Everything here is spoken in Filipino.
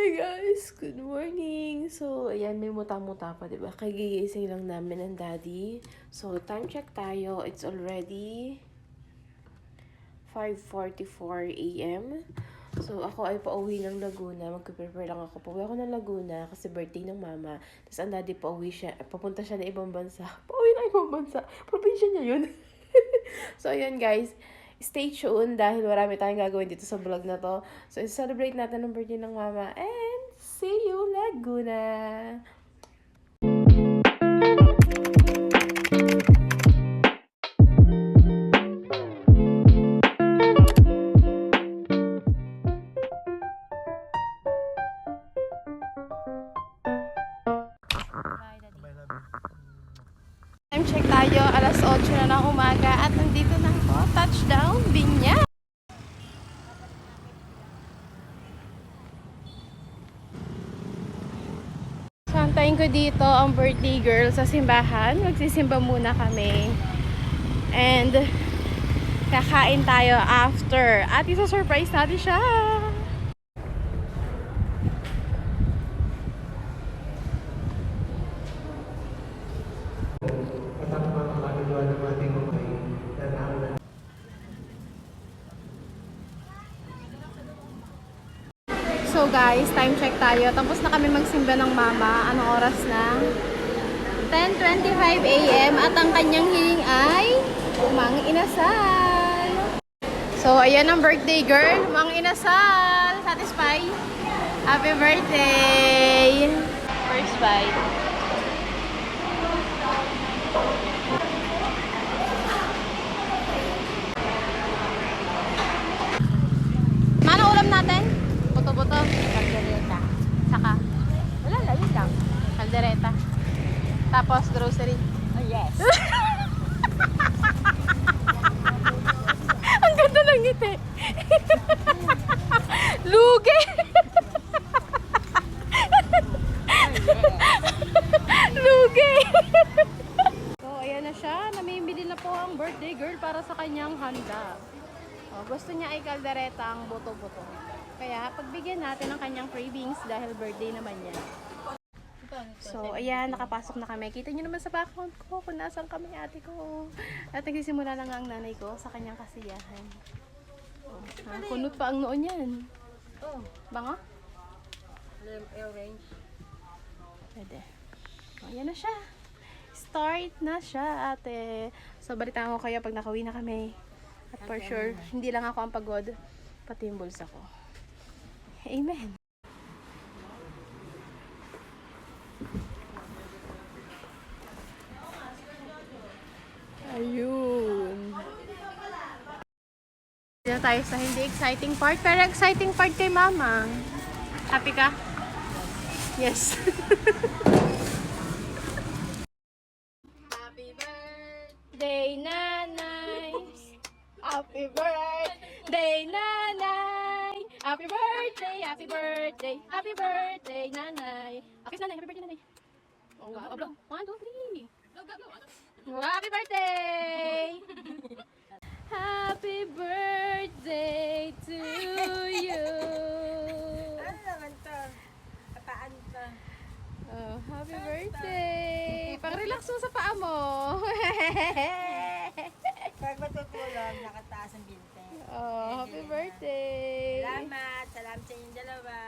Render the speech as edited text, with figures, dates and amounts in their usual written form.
Hi guys! Good morning! So, ayan, may muta-muta pa, diba? Kagigising lang namin ng daddy. So, time check tayo. It's already 5:44 a.m. So, ako ay pauwi ng Laguna. Mag-prepare lang ako. Pauwi ako ng Laguna kasi birthday ng mama. Tapos ang daddy pauwi siya. Papunta siya ng ibang bansa. Pauwi ng ibang bansa. Probinsya niya yun. So, ayan guys. Stay tuned dahil marami tayong gagawin dito sa vlog na to. So, celebrate natin ang birthday ng mama. And see you, Laguna! Time check tayo, alas 8 na ng umaga at nandito na ako, touchdown, Binya! Santayin ko dito ang birthday girl sa simbahan. Magsisimba muna kami. And kakain tayo after. At isa-surprise natin siya. So guys, time check tayo. Tapos na kami magsimba ng mama. Anong oras na? 10:25 a.m. At ang kanyang hiling ay Mang Inasal. So, ayan ang birthday girl. Mang Inasal. Satisfy? Happy birthday! First bite. Manong ulam natin? Buto-buto. Kaldereta. Saka Wala, lagi lang. kaldereta. Tapos grocery. Oh, yes. Ang ganda ng ngiti. Lugi. Lugi. So, ayan na siya. Namimili na po ang birthday girl para sa kanyang handa. Oh, gusto niya ay kaldereta ang buto-buto. Kaya, pagbigyan natin ng kanyang cravings dahil birthday naman niya. So, ayan, nakapasok na kami. Kita nyo naman sa background ko kung nasan kami ate ko. At nagsisimula na nga ang nanay ko sa kanyang kasiyahan. Oh, kunot pa ang noon yan. Oh, Bango? orange. Pwede. Oh, ayan na siya. Start na siya, ate. So, balitaan ko kayo pag nakauwi na kami. At for sure, hindi lang ako ang pagod. Pati yung bulsa ko. Amen. Ayun. Dito tayo sa hindi exciting part, pero exciting part kay mama. Happy ka? Yes. Happy birthday, nanay. Happy birthday, nanay. Happy birthday, happy birthday, happy birthday, nanay. Okay, nanay, happy birthday, nanay. Oh, wow. 1, 2, 3. Happy birthday! Happy birthday to you! Ano naman to? Pataan to. Oh, happy birthday! Pang-relax mo sa paa mo! Pag matutulog, nakataas ang binte. Oh, happy birthday! Salamat. Salamat sa inyong dalawa.